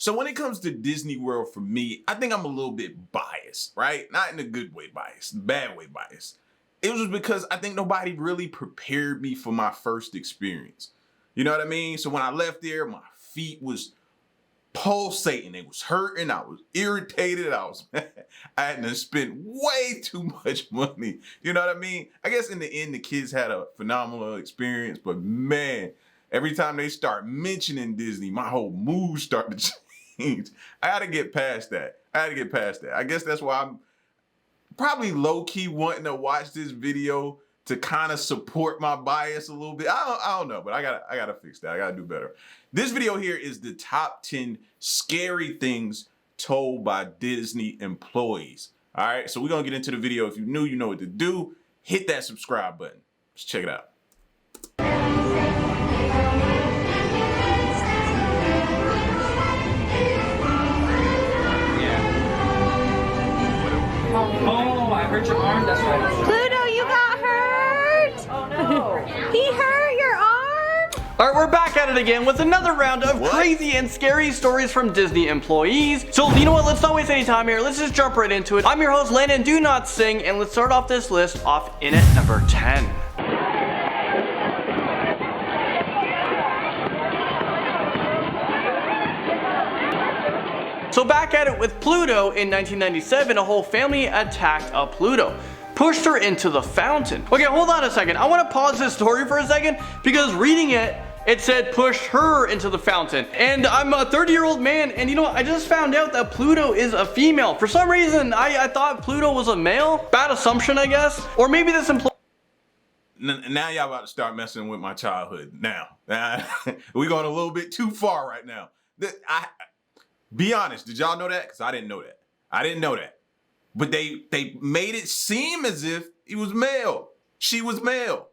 So when it comes to Disney World, for me, I think I'm a little bit biased, right? Not in a good way biased, bad way biased. It was because I think nobody really prepared me for my first experience. You know what I mean? So when I left there, my feet was pulsating. It was hurting. I was irritated. I had to spend way too much money. You know what I mean? I guess in the end, the kids had a phenomenal experience, but man, every time they start mentioning Disney, my whole mood started to change. I had to get past that. I guess that's why I'm probably low-key wanting to watch this video to kind of support my bias a little bit. I don't know, but I gotta fix that. I gotta do better. This video here is the top 10 scary things told by Disney employees. All right, so we're gonna get into the video. If you're new, you know what to do. Hit that subscribe button. Let's check it out. Oh, I hurt your arm, that's right. Pluto, you got hurt! Oh no! He hurt your arm! Alright, we're back at it again with another round of crazy and scary stories from Disney employees. So, you know what, let's not waste any time here. Let's just jump right into it. I'm your host, Landon Do Not Sing, and let's start off this list off in at number 10. So back at it with Pluto in 1997, a whole family attacked a Pluto. Pushed her into the fountain. Okay, hold on a second. I want to pause this story for a second because reading it, it said pushed her into the fountain. And I'm a 30-year-old man, and you know what? I just found out that Pluto is a female. For some reason, I thought Pluto was a male. Bad assumption, I guess. Or maybe this employee. Now y'all about to start messing with my childhood. Now, we're going a little bit too far right now. Be honest, did y'all know that? Because I didn't know that. But they made it seem as if he was male. She was male.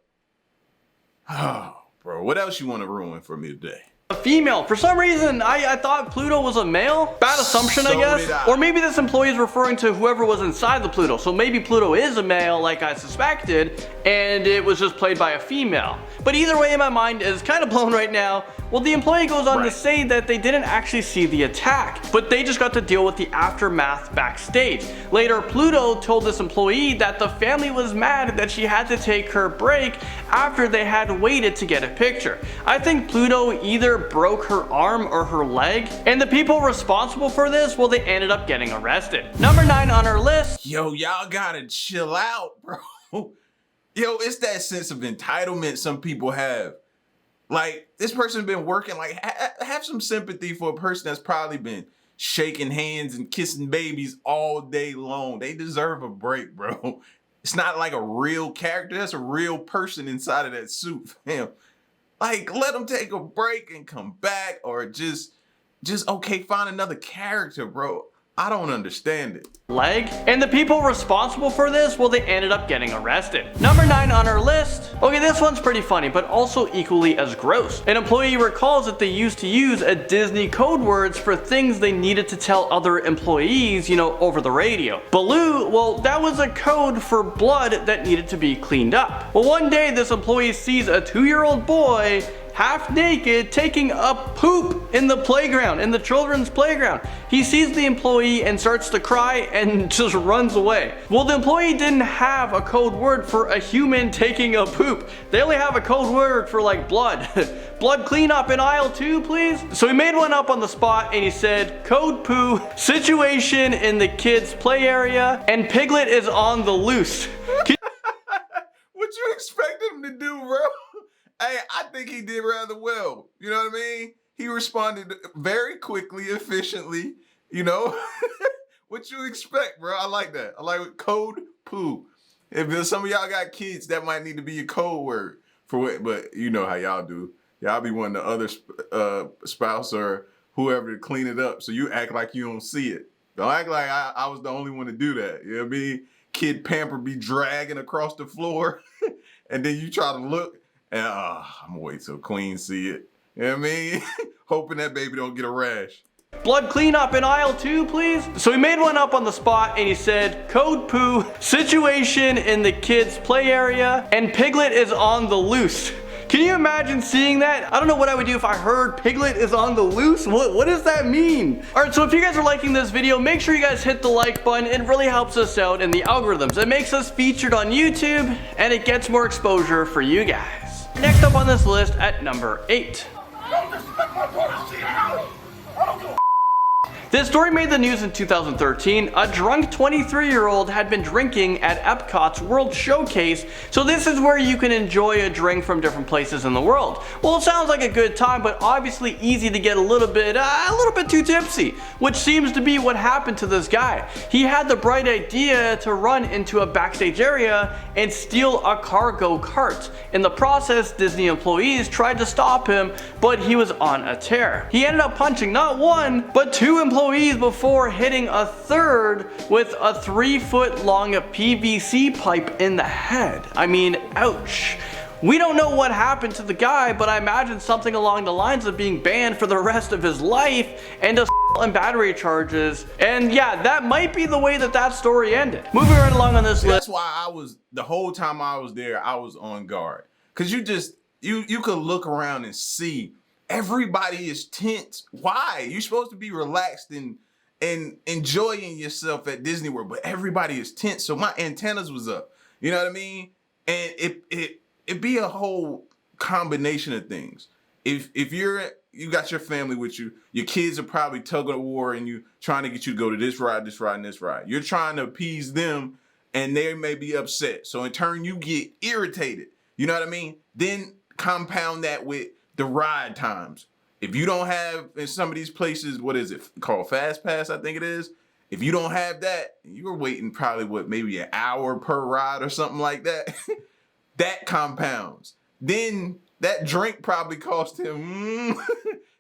Oh, bro, what else you want to ruin for me today? A female. For some reason, I thought Pluto was a male. Bad assumption, I guess. Or maybe this employee is referring to whoever was inside the Pluto. So maybe Pluto is a male like I suspected, and it was just played by a female. But either way, my mind is kind of blown right now. Well, the employee goes on to say that they didn't actually see the attack, but they just got to deal with the aftermath backstage. Later, Pluto told this employee that the family was mad that she had to take her break after they had waited to get a picture. I think Pluto either broke her arm or her leg, and the people responsible for this, well, they ended up getting arrested. Number 9 on our list. Yo, y'all gotta chill out, bro. Yo, it's that sense of entitlement some people have. Like, this person's been working, like, have some sympathy for a person that's probably been shaking hands and kissing babies all day long. They deserve a break, bro. It's not like a real character. That's a real person inside of that suit, fam. Like, let them take a break and come back, or just okay, find another character, bro. I don't understand it. Leg. And the people responsible for this, well, they ended up getting arrested. Number 9 on our list. Okay, this one's pretty funny, but also equally as gross. An employee recalls that they used to use a Disney code words for things they needed to tell other employees, you know, over the radio. Baloo, well, that was a code for blood that needed to be cleaned up. Well, one day this employee sees a 2-year-old boy half naked taking a poop in the playground, in the children's playground. He sees the employee and starts to cry and just runs away. Well, the employee didn't have a code word for a human taking a poop. They only have a code word for like blood. Blood cleanup in aisle 2, please. So he made one up on the spot and he said, code poo, situation in the kids' play area, and Piglet is on the loose. What you expect him to do, bro? Hey, I think he did rather well. You know what I mean? He responded very quickly, efficiently, you know? What you expect, bro? I like that. I like code poo. If some of y'all got kids, that might need to be a code word for what, but you know how y'all do. Y'all be wanting the other spouse or whoever to clean it up, so you act like you don't see it. Don't act like I was the only one to do that. You know what I mean? Kid pamper be dragging across the floor, and then you try to look, and I'm gonna wait till Queen see it. You know what I mean? Hoping that baby don't get a rash. Blood cleanup in aisle 2, please. So he made one up on the spot and he said, code poo, situation in the kids' play area, and Piglet is on the loose. Can you imagine seeing that? I don't know what I would do if I heard Piglet is on the loose. What does that mean? Alright, so if you guys are liking this video, make sure you guys hit the like button. It really helps us out in the algorithms. It makes us featured on YouTube, and it gets more exposure for you guys. Next up on this list at number 8. This story made the news in 2013. A drunk 23-year-old had been drinking at Epcot's World Showcase, so this is where you can enjoy a drink from different places in the world. Well, it sounds like a good time, but obviously easy to get a little bit too tipsy, which seems to be what happened to this guy. He had the bright idea to run into a backstage area and steal a cargo cart. In the process, Disney employees tried to stop him, but he was on a tear. He ended up punching not one, but two employees before hitting a third with a 3-foot long PVC pipe in the head. I mean, ouch. We don't know what happened to the guy, but I imagine something along the lines of being banned for the rest of his life and assault and battery charges. And yeah, that might be the way that story ended. Moving right along on this list. That's why the whole time I was there, I was on guard. Cause you could look around and see everybody is tense. Why? You're supposed to be relaxed and enjoying yourself at Disney World, but everybody is tense. So my antennas was up. You know what I mean? And it be a whole combination of things. If you got your family with you, your kids are probably tug of war and you trying to get you to go to this ride, and this ride. You're trying to appease them and they may be upset. So in turn you get irritated. You know what I mean? Then compound that with the ride times. If you don't have in some of these places, what is it called? Fast Pass, I think it is. If you don't have that, you're waiting probably maybe an hour per ride or something like that. That compounds. Then that drink probably cost him.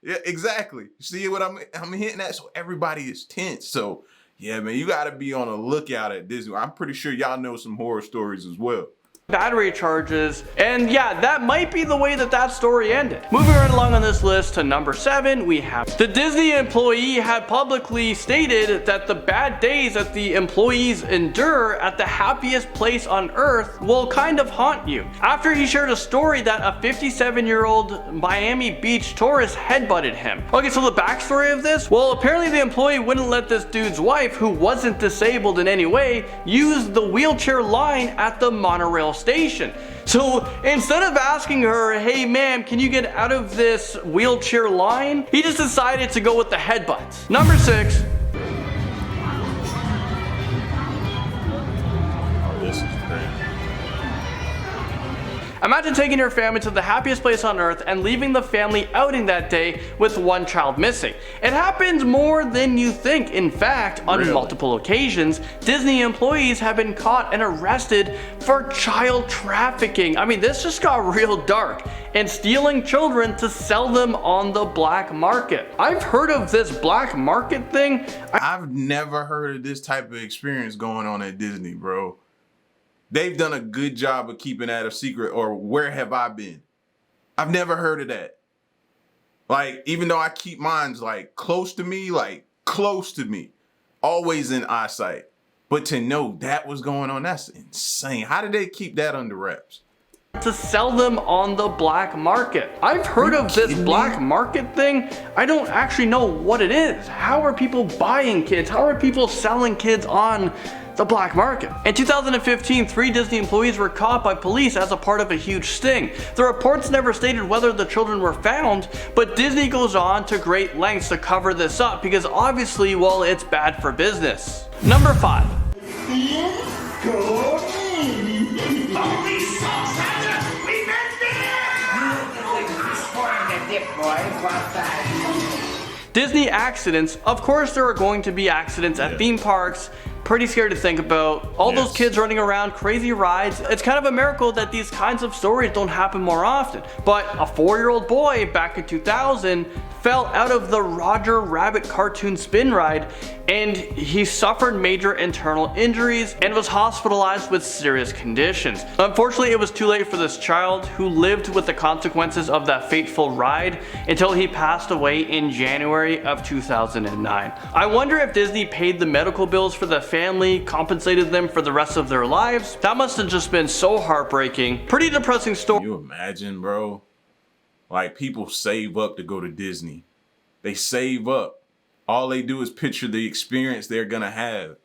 Yeah, exactly. See what I'm hitting at? So everybody is tense. So yeah, man, you got to be on a lookout at Disney. I'm pretty sure y'all know some horror stories as well. Battery charges, and yeah, that might be the way that story ended. Moving right along on this list to number 7, we have the Disney employee had publicly stated that the bad days that the employees endure at the happiest place on earth will kind of haunt you. After he shared a story that a 57-year-old Miami Beach tourist headbutted him. Okay, so the backstory of this? Well, apparently the employee wouldn't let this dude's wife, who wasn't disabled in any way, use the wheelchair line at the monorail station. So instead of asking her, hey ma'am, can you get out of this wheelchair line? He just decided to go with the headbutt. Number 6. This is crazy. Imagine taking your family to the happiest place on earth and leaving the family outing that day with one child missing. It happens more than you think. In fact, on multiple occasions, Disney employees have been caught and arrested for child trafficking. I mean, this just got real dark. And stealing children to sell them on the black market. I've heard of this black market thing. I've never heard of this type of experience going on at Disney, bro. They've done a good job of keeping that a secret, or where have I been? I've never heard of that. Like, even though I keep mine like close to me, always in eyesight. But to know that was going on, that's insane. How did they keep that under wraps? To sell them on the black market. I've heard of this black market thing. I don't actually know what it is. How are people buying kids? How are people selling kids on the black market? In 2015, 3 Disney employees were caught by police as a part of a huge sting. The reports never stated whether the children were found, but Disney goes on to great lengths to cover this up because obviously, well, it's bad for business. Number 5. Disney accidents. Of course there are going to be accidents at theme parks. Pretty scary to think about. All those kids running around, crazy rides. It's kind of a miracle that these kinds of stories don't happen more often. But a 4-year-old boy back in 2000 fell out of the Roger Rabbit cartoon spin ride, and he suffered major internal injuries and was hospitalized with serious conditions. Unfortunately, it was too late for this child, who lived with the consequences of that fateful ride until he passed away in January of 2009. I wonder if Disney paid the medical bills for the family, compensated them for the rest of their lives. That must have just been so heartbreaking. Pretty depressing story. Can you imagine, bro? Like, people save up to go to Disney. They save up. All they do is picture the experience they're gonna have.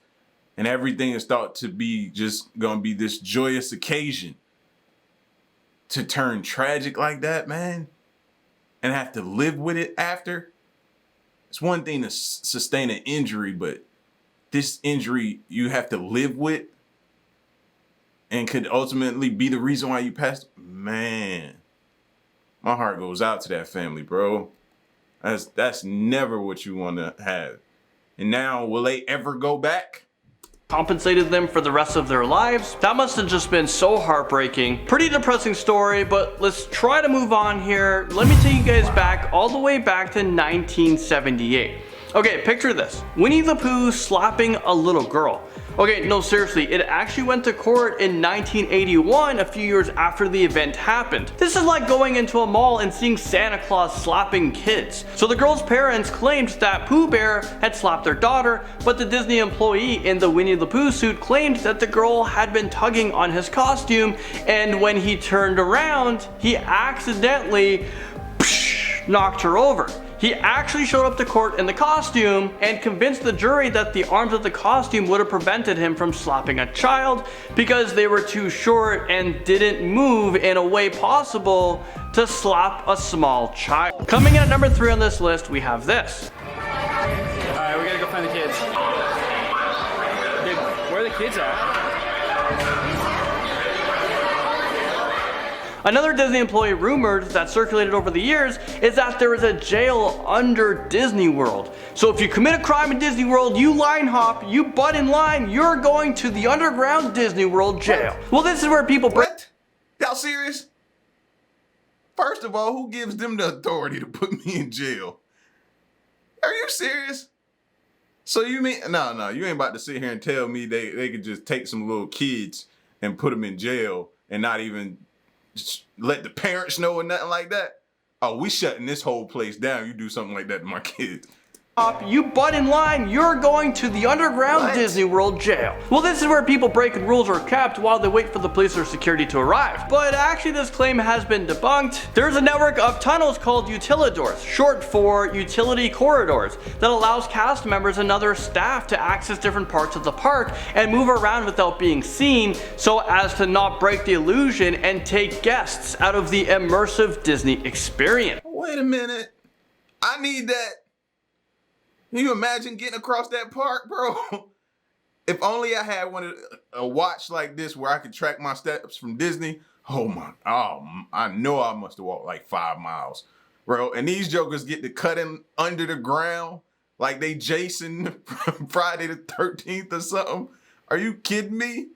And everything is thought to be just gonna be this joyous occasion. To turn tragic like that, man, and have to live with it after. It's one thing to sustain an injury, but this injury you have to live with and could ultimately be the reason why you passed. Man, my heart goes out to that family, bro. That's never what you want to have. And now, will they ever go back? Compensated them for the rest of their lives. That must have just been so heartbreaking. Pretty depressing story, but let's try to move on here. Let me take you guys back all the way back to 1978. Okay, picture this. Winnie the Pooh slapping a little girl. Okay, no, seriously, it actually went to court in 1981, a few years after the event happened. This is like going into a mall and seeing Santa Claus slapping kids. So the girl's parents claimed that Pooh Bear had slapped their daughter, but the Disney employee in the Winnie the Pooh suit claimed that the girl had been tugging on his costume, and when he turned around, he accidentally knocked her over. He actually showed up to court in the costume and convinced the jury that the arms of the costume would have prevented him from slapping a child because they were too short and didn't move in a way possible to slap a small child. Coming in at number 3 on this list, we have this. Alright, we gotta go find the kids. Dude, where are the kids at? Another Disney employee rumored that circulated over the years is that there is a jail under Disney World. So if you commit a crime in Disney World, you line hop, you butt in line, you're going to the underground Disney World jail. Well, this is where people break. What? Y'all serious? First of all, who gives them the authority to put me in jail? Are you serious? So you mean, no, you ain't about to sit here and tell me they could just take some little kids and put them in jail and not even just let the parents know or nothing like that? Oh, we shutting this whole place down. You do something like that to my kids. You butt in line, you're going to the underground Disney World jail. Well, this is where people breaking rules are kept while they wait for the police or security to arrive. But actually, this claim has been debunked. There's a network of tunnels called utilidors, short for utility corridors, that allows cast members and other staff to access different parts of the park and move around without being seen, so as to not break the illusion and take guests out of the immersive Disney experience. Wait a minute. I need that. Can you imagine getting across that park, bro? If only I had a watch like this where I could track my steps from Disney. I know I must have walked like 5 miles, bro. And these jokers get to cut in under the ground like they Jason from Friday the 13th or something. Are you kidding me?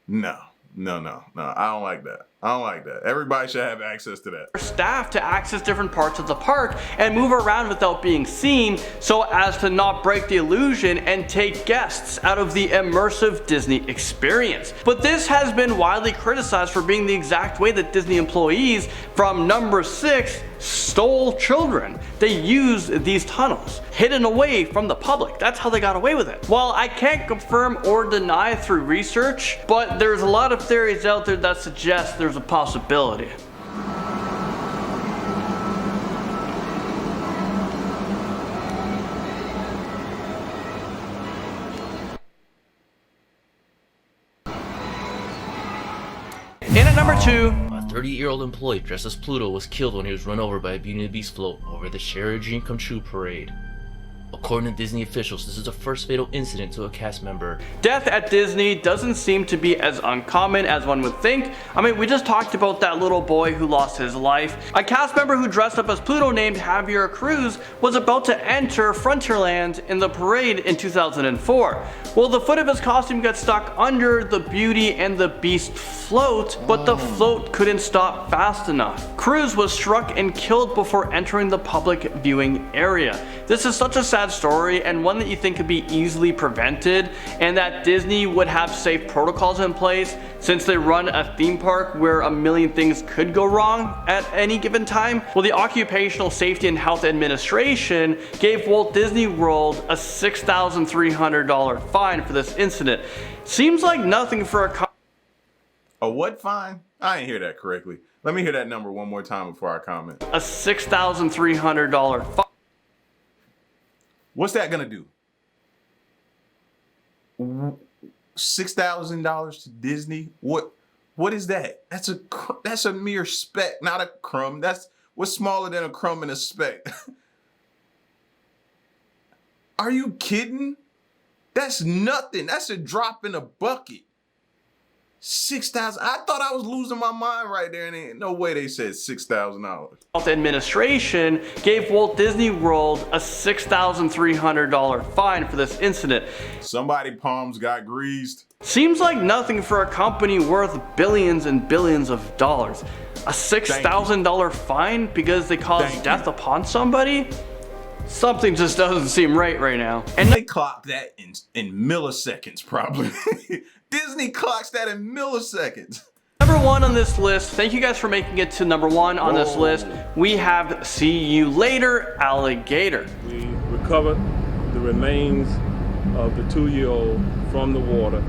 No. I don't like that. Everybody should have access to that. Staff to access different parts of the park and move around without being seen, so as to not break the illusion and take guests out of the immersive Disney experience. But this has been widely criticized for being the exact way that Disney employees from number 6 stole children. They used these tunnels, hidden away from the public. That's how they got away with it. While I can't confirm or deny through research, but there's a lot of theories out there that suggest there's a possibility. In at number 2, a 30-year-old employee dressed as Pluto was killed when he was run over by a Beauty and the Beast float over the Share a Dream Come True parade. According to Disney officials, this is the first fatal incident to a cast member. Death at Disney doesn't seem to be as uncommon as one would think. I mean, we just talked about that little boy who lost his life. A cast member who dressed up as Pluto named Javier Cruz was about to enter Frontierland in the parade in 2004. Well, the foot of his costume got stuck under the Beauty and the Beast float, but the float couldn't stop fast enough. Cruz was struck and killed before entering the public viewing area. This is such a sad story, and one that you think could be easily prevented, and that Disney would have safe protocols in place since they run a theme park where a million things could go wrong at any given time. Well, the Occupational Safety and Health Administration gave Walt Disney World a $6,300 fine for this incident. Seems like nothing for A what fine? I didn't hear that correctly. Let me hear that number one more time before I comment. a $6,300 fine. What's that gonna do? $6,000 to Disney? What is that? That's a mere speck, not a crumb. That's what's smaller than a crumb and a speck. Are you kidding? That's nothing. That's a drop in a bucket. 6,000. I thought I was losing my mind right there, and ain't no way they said $6,000. Health Administration gave Walt Disney World a $6,300 fine for this incident. Somebody palms got greased. Seems like nothing for a company worth billions and billions of dollars. A $6,000 fine because they caused death upon somebody? Something just doesn't seem right now. And they clocked that in milliseconds, probably. Disney clocks that in milliseconds. Number one on this list, thank you guys for making it to number one on this list. We have See You Later, Alligator. We recovered the remains of the 2-year-old from the water.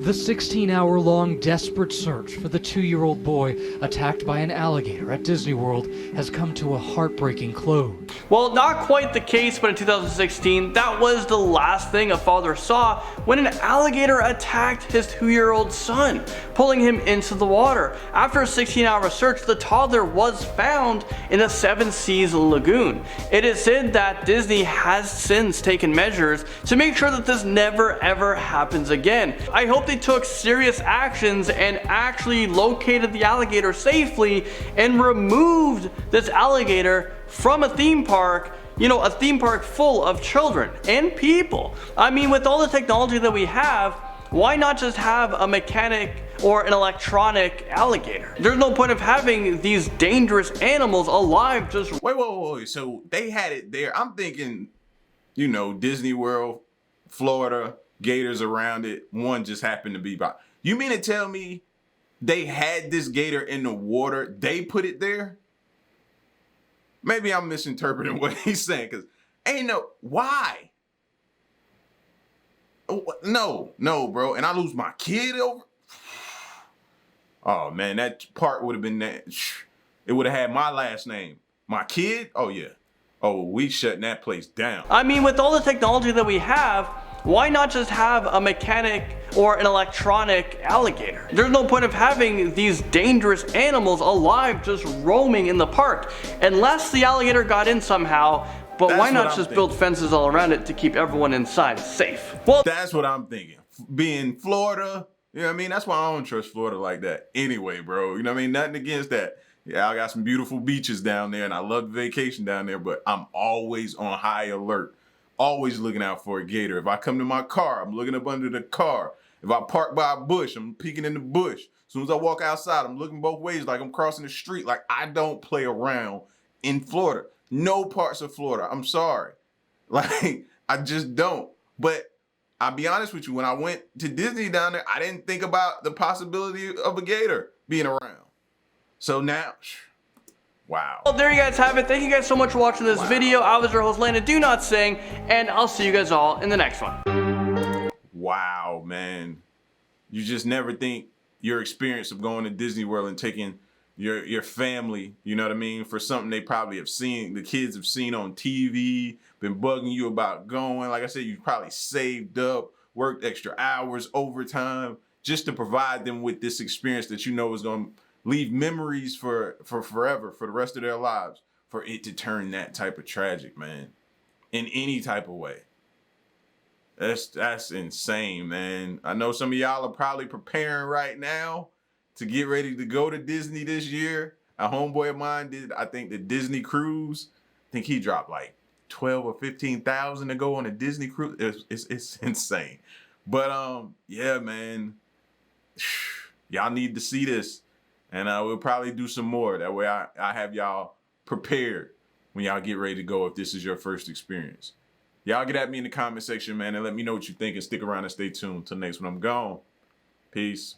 The 16-hour-long desperate search for the 2-year-old boy attacked by an alligator at Disney World has come to a heartbreaking close. Well, not quite the case, but in 2016, that was the last thing a father saw when an alligator attacked his 2-year-old son, pulling him into the water. After a 16-hour search, the toddler was found in the Seven Seas Lagoon. It is said that Disney has since taken measures to make sure that this never ever happens again. I hope they took serious actions and actually located the alligator safely and removed this alligator from a theme park, you know, a theme park full of children and people. I mean, with all the technology that we have, why not just have a mechanic or an electronic alligator? There's no point of having these dangerous animals alive just— Wait. So they had it there. I'm thinking, you know, Disney World, Florida, gators around it. One just happened to be by. You mean to tell me they had this gator in the water? They put it there? Maybe I'm misinterpreting what he's saying, because ain't no, why? No, bro. And I lose my kid over. Oh man, that part would have been that. It would have had my last name. My kid? Oh yeah. Oh, we shutting that place down. I mean, with all the technology that we have, why not just have a mechanic or an electronic alligator? There's no point of having these dangerous animals alive just roaming in the park, unless the alligator got in somehow. But why not just build fences all around it to keep everyone inside safe? Well, that's what I'm thinking. Being Florida, you know what I mean? That's why I don't trust Florida like that. Anyway, bro, you know what I mean? Nothing against that. Yeah, I got some beautiful beaches down there and I love the vacation down there, but I'm always on high alert. Always looking out for a gator. If I come to my car, I'm looking up under the car. If I park by a bush, I'm peeking in the bush. As soon as I walk outside, I'm looking both ways like I'm crossing the street. Like, I don't play around in Florida. No parts of Florida. I'm sorry. Like, I just don't. But I'll be honest with you, when I went to Disney down there, I didn't think about the possibility of a gator being around. So now, wow. Well, there you guys have it. Thank you guys so much for watching this video. I was your host, Landon Do Not Sing, and I'll see you guys all in the next one. Wow, man. You just never think your experience of going to Disney World and taking your family, you know what I mean, for something they probably have seen, the kids have seen on TV, been bugging you about going. Like I said, you probably saved up, worked extra hours, overtime, just to provide them with this experience that you know is going to leave memories for forever, for the rest of their lives, for it to turn that type of tragic, man. in any type of way. That's insane, man. I know some of y'all are probably preparing right now to get ready to go to Disney this year. A homeboy of mine did, I think, the Disney cruise. I think he dropped like 12 or 15,000 to go on a Disney cruise. It's insane. But yeah, man, y'all need to see this, and we'll probably do some more. That way, I have y'all prepared when y'all get ready to go if this is your first experience. Y'all get at me in the comment section, man, and let me know what you think, and stick around and stay tuned. Till next one, I'm gone. Peace.